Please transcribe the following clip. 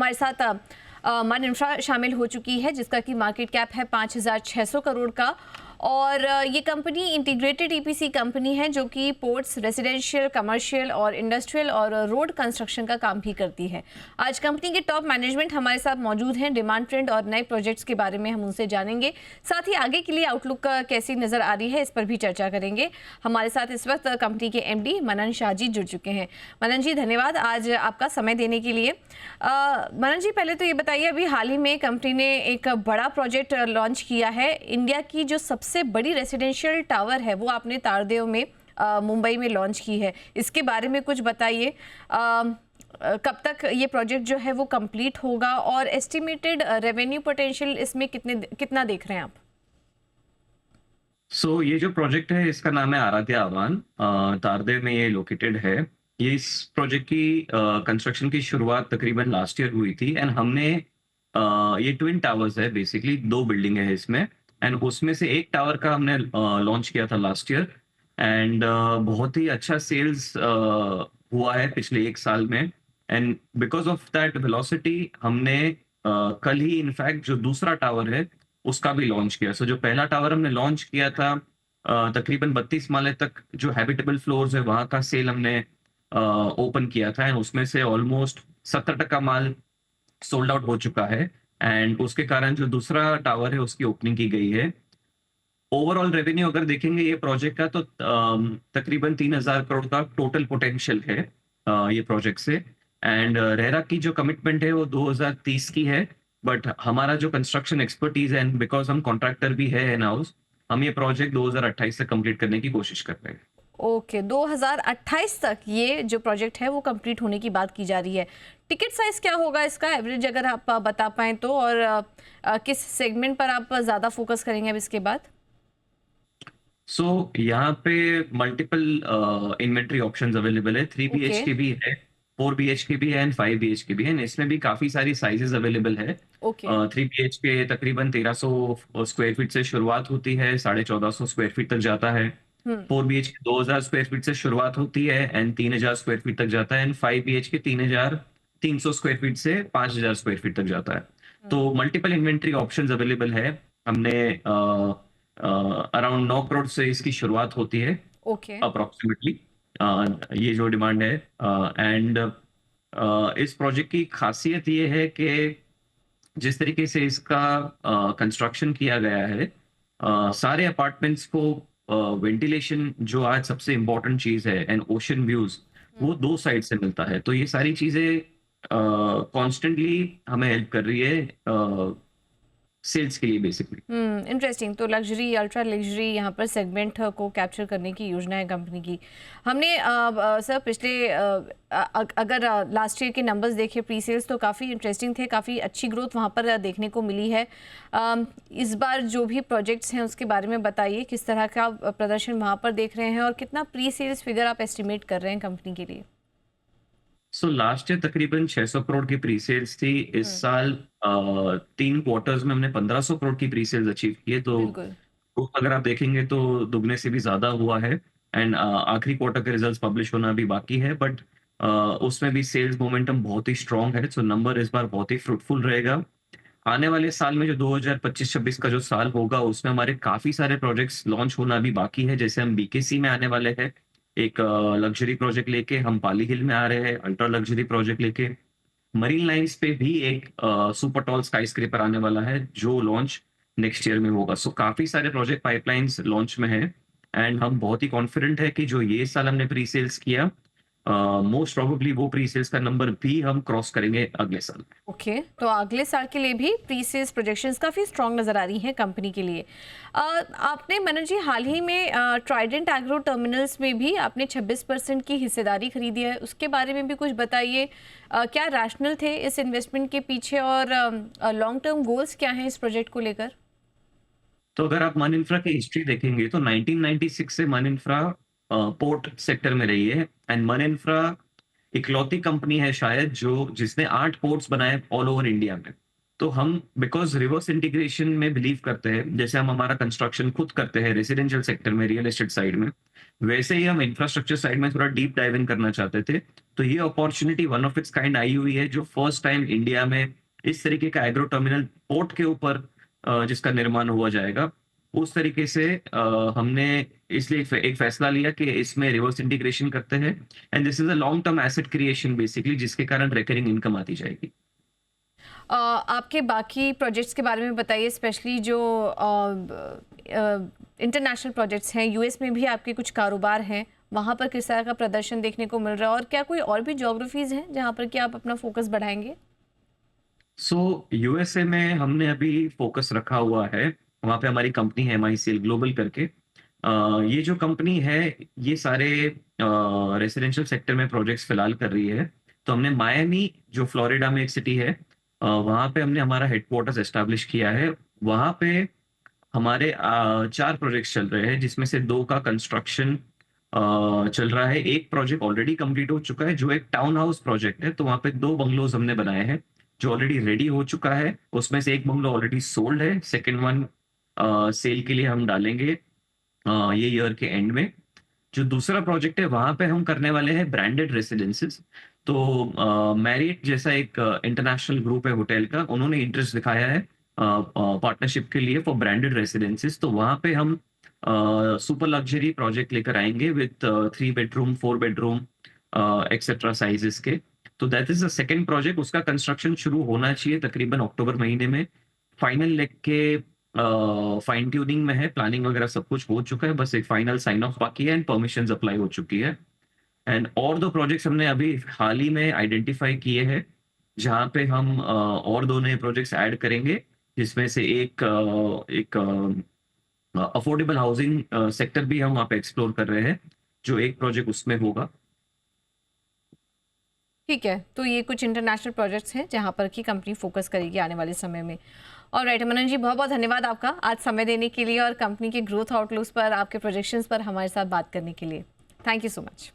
हमारे साथ मन इंफ्रा शामिल हो चुकी है, जिसका कि मार्केट कैप है 5,600 करोड़ का। और ये कंपनी इंटीग्रेटेड ईपीसी कंपनी है, जो कि पोर्ट्स, रेजिडेंशियल, कमर्शियल और इंडस्ट्रियल और रोड कंस्ट्रक्शन का काम भी करती है। आज कंपनी के टॉप मैनेजमेंट हमारे साथ मौजूद हैं। डिमांड ट्रेंड और नए प्रोजेक्ट्स के बारे में हम उनसे जानेंगे, साथ ही आगे के लिए आउटलुक कैसी नजर आ रही है इस पर भी चर्चा करेंगे। हमारे साथ इस वक्त कंपनी के एमडी मनन शाह जी जुड़ चुके हैं। मनन जी, धन्यवाद आज आपका समय देने के लिए। मनन जी, पहले तो ये बताइए, अभी हाल ही में कंपनी ने एक बड़ा प्रोजेक्ट लॉन्च किया है। इंडिया की जो सबसे बड़ी रेसिडेंशियल टावर है वो आपने तारदेव में मुंबई में लॉन्च की है। इसके बारे में कुछ बताइए। कब तक ये प्रोजेक्ट जो है वो कंप्लीट होगा और एस्टिमेटेड रेवेन्यू पोटेंशियल इसमें कितना देख रहे हैं आप? ये जो प्रोजेक्ट है इसका नाम है आराध्य आवान। तारदेव में ये लोकेटेड है। ये इस प्रोजेक्ट की कंस्ट्रक्शन की शुरुआत तकरीबन लास्ट ईयर हुई थी एंड हमने ये ट्विन टावर्स है, बेसिकली दो बिल्डिंग है इसमें। एंड उसमें से एक टावर का हमने लॉन्च किया था लास्ट ईयर। एंड बहुत ही अच्छा सेल्स हुआ है पिछले एक साल में। And because of that velocity हमने कल ही इनफैक्ट जो दूसरा टावर है उसका भी लॉन्च किया। जो पहला टावर हमने लॉन्च किया था तकरीबन 32 माले तक जो हैबिटेबल फ्लोर्स है वहां का सेल हमने ओपन किया था एंड उसमें से ऑलमोस्ट 70% माल सोल्ड आउट हो चुका है। एंड उसके कारण जो दूसरा टावर है उसकी ओपनिंग की गई है। ओवरऑल रेवेन्यू अगर देखेंगे ये प्रोजेक्ट का तो तकरीबन 3,000 करोड़ का टोटल पोटेंशियल है ये प्रोजेक्ट से। एंड रेरा की जो कमिटमेंट है वो 2030 की है। बट हमारा जो कंस्ट्रक्शन एक्सपर्टीज है एंड बिकॉज हम कॉन्ट्रैक्टर भी है इन हाउस, हम ये प्रोजेक्ट 2028 से कंप्लीट करने की कोशिश कर रहे हैं। ओके, 2028 तक ये जो प्रोजेक्ट है वो कंप्लीट होने की बात की जा रही है। टिकट साइज क्या होगा इसका एवरेज, अगर आप बता पाएं तो, और किस सेगमेंट पर आप ज़्यादा फोकस करेंगे अब इसके बाद? यहाँ पे मल्टीपल इन्वेंट्री ऑप्शंस अवेलेबल है। 3 ओके। बीएचके भी है, 4 बीएचके भी है एंड 5 बीएचके भी है। इसमें भी काफी सारी साइजेस अवेलेबल है। ओके। 3 बीएचके तकरीबन 1300 स्क्वायर फीट से शुरुआत होती है, 1450 स्क्वायर फीट तक जाता है। हम्म। 4 बीएचके 2000 स्क्वायर फीट से शुरुआत होती है एंड 3000 स्क्वायर फीट तक जाता है। एंड 5 बीएचके 3300 स्क्वायर फीट से 5000 स्क्वायर फीट तक जाता है। हम्म। तो मल्टीपल इन्वेंट्री ऑप्शंस अवेलेबल है। हमने अराउंड 9 करोड़ से इसकी शुरुआत होती है ओके। अप्रोक्सीमेटली, ये जो डिमांड है। एंड इस प्रोजेक्ट की खासियत ये है कि जिस तरीके से इसका कंस्ट्रक्शन किया गया है, सारे अपार्टमेंट्स को वेंटिलेशन जो आज सबसे इम्पोर्टेंट चीज है एंड ओशन व्यूज वो दो साइड से मिलता है। तो ये सारी चीजें कॉन्स्टेंटली हमें हेल्प कर रही है सेल्स के लिए बेसिकली। इंटरेस्टिंग। तो लग्जरी, अल्ट्रा लग्जरी यहाँ पर सेगमेंट को कैप्चर करने की योजना है कंपनी की। हमने सर पिछले अगर लास्ट ईयर के नंबर्स देखे प्री सेल्स तो काफ़ी इंटरेस्टिंग थे, काफ़ी अच्छी ग्रोथ वहाँ पर देखने को मिली है। इस बार जो भी प्रोजेक्ट्स हैं उसके बारे में बताइए, किस तरह का प्रदर्शन वहाँ पर देख रहे हैं और कितना प्री सेल्स फिगर आप एस्टिमेट कर रहे हैं कंपनी के लिए? लास्ट ईयर तकरीबन 600 करोड़ की प्री सेल्स थी। इस हम्म। साल 3 क्वार्टर्स में हमने 1500 करोड़ की प्री सेल्स अचीव की है। बिल्कुल। तो अगर आप देखेंगे तो दुगने से भी ज्यादा हुआ है। एंड आखिरी क्वार्टर के रिजल्ट्स पब्लिश होना भी बाकी है, बट उसमें भी सेल्स मोमेंटम बहुत ही स्ट्रांग है। नंबर इस बार बहुत ही फ्रूटफुल रहेगा। आने वाले साल में जो 2025-26 का जो साल होगा उसमें हमारे काफी सारे प्रोजेक्ट्स लॉन्च होना भी बाकी है। जैसे हम बीकेसी में आने वाले हैं एक लग्जरी प्रोजेक्ट लेके, हम पाली हिल में आ रहे हैं अल्ट्रा लग्जरी प्रोजेक्ट लेके। मरीन लाइंस पे भी एक सुपर टॉल स्काई स्क्रेपर आने वाला है जो लॉन्च नेक्स्ट ईयर में होगा। काफी सारे प्रोजेक्ट पाइपलाइंस लॉन्च में है एंड हम बहुत ही कॉन्फिडेंट है कि जो ये साल हमने प्री सेल्स किया, मोस्ट प्रोबेबली वो प्री सेल्स का नंबर भी हम क्रॉस करेंगे अगले साल। ओके, तो अगले साल के लिए भी प्री सेल्स प्रोजेक्शंस काफ़ी स्ट्रॉन्ग नज़र आ रही हैं कंपनी के लिए। आपने मनोज जी हाल ही में ट्राइडेंट एग्रो टर्मिनल्स में भी आपने 26% की हिस्सेदारी खरीदी है, उसके बारे में भी कुछ बताइए। क्या रैशनल थे इस इन्वेस्टमेंट के पीछे और लॉन्ग टर्म गोल्स क्या हैं इस प्रोजेक्ट को लेकर? तो अगर आप मन इंफ्रा की हिस्ट्री देखेंगे तो 1996 से मन इंफ्रा पोर्ट सेक्टर में रही है एंड मन इंफ्रा इकलौती कंपनी है शायद जो जिसने 8 पोर्ट्स बनाए ऑल ओवर इंडिया में। तो हम बिकॉज़ रिवर्स इंटीग्रेशन में बिलीव करते हैं, जैसे हम हमारा कंस्ट्रक्शन खुद करते हैं रेज़िडेंशियल सेक्टर में, रियल एस्टेट साइड में, वैसे ही हम इंफ्रास्ट्रक्चर साइड में थोड़ा डीप डाइव इन करना चाहते थे। तो ये opportunity one of its kind I हुई है, जो फर्स्ट टाइम इंडिया में इस तरीके का एग्रो टर्मिनल पोर्ट के ऊपर जिसका निर्माण हुआ जाएगा। उस तरीके से हमने इसलिए एक फैसला लिया कि इसमें रिवर्स इंटीग्रेशन करते हैं and this is a long term asset creation basically, जिसके कारण रिकरिंग इनकम आती जाएगी। आपके बाकी प्रोजेक्ट्स के बारे में बताइए, स्पेशली जो इंटरनेशनल प्रोजेक्ट्स हैं, यूएस में भी आपके कुछ कारोबार हैं, वहाँ पर किस तरह का प्रदर्शन देखने को मिल रहा है और क्या कोई और भी ज्योग्राफीज हैं जहाँ पर कि आप अपना फोकस बढ़ाएंगे? सो यूएसए में हमने अभी फोकस रखा हुआ है, वहाँ पे हमारी कंपनी है एमआईसीएल ग्लोबल करके। ये जो कंपनी है, ये सारे रेसिडेंशियल सेक्टर में प्रोजेक्ट्स फिलहाल कर रही है। तो हमने मायामी, जो फ्लोरिडा में एक सिटी है, वहाँ पे हमने हमारा हेडक्वार्टर्स एस्टैब्लिश किया है। वहाँ पे हमारे 4 प्रोजेक्ट्स चल रहे हैं, जिसमें से 2 का कंस्ट्रक्शन चल रहा है। एक प्रोजेक्ट ऑलरेडी कंप्लीट हो चुका है, जो एक टाउन हाउस प्रोजेक्ट है। तो वहाँ पे 2 बंगलोज़ हमने बनाए हैं, जो ऑलरेडी रेडी हो चुका है। उसमें से एक बंगलो ऑलरेडी सोल्ड है, सेकंड वन सेल के लिए हम डालेंगे ये ईयर के एंड में। जो दूसरा प्रोजेक्ट है, वहाँ पे हम करने वाले हैं ब्रांडेड रेसिडेंसेस। तो मैरिट जैसा एक इंटरनेशनल ग्रुप है होटल का, उन्होंने इंटरेस्ट दिखाया है पार्टनरशिप के लिए फॉर ब्रांडेड रेसिडेंसेस। तो वहाँ पे हम सुपर लग्जरी प्रोजेक्ट लेकर आएंगे with 3 bedroom, 4 bedroom etcetera sizes के। तो that is the second project. उसका कंस्ट्रक्शन शुरू होना चाहिए तकरीबन अक्टूबर महीने में। फाइनल लेग के फाइन ट्यूनिंग में है, प्लानिंग वगैरह सब कुछ हो चुका है, बस एक फाइनल साइन ऑफ बाकी है एंड परमिशंस अप्लाई हो चुकी है। एंड और 2 प्रोजेक्ट्स हमने अभी हाल ही में आइडेंटिफाई किए हैं, जहाँ पे हम और 2 नए प्रोजेक्ट्स ऐड करेंगे, जिसमें से एक अफोर्डेबल हाउसिंग सेक्टर भी हम वहाँ पे एक्सप्लोर कर रहे हैं, जो एक प्रोजेक्ट उसमें होगा। ठीक है, तो ये कुछ इंटरनेशनल प्रोजेक्ट्स हैं जहाँ पर कि कंपनी फोकस करेगी आने वाले समय में। और राइट मनन जी, बहुत बहुत धन्यवाद आपका आज समय देने के लिए और कंपनी के ग्रोथ आउटलुक्स पर, आपके प्रोजेक्शंस पर हमारे साथ बात करने के लिए। Thank you so much.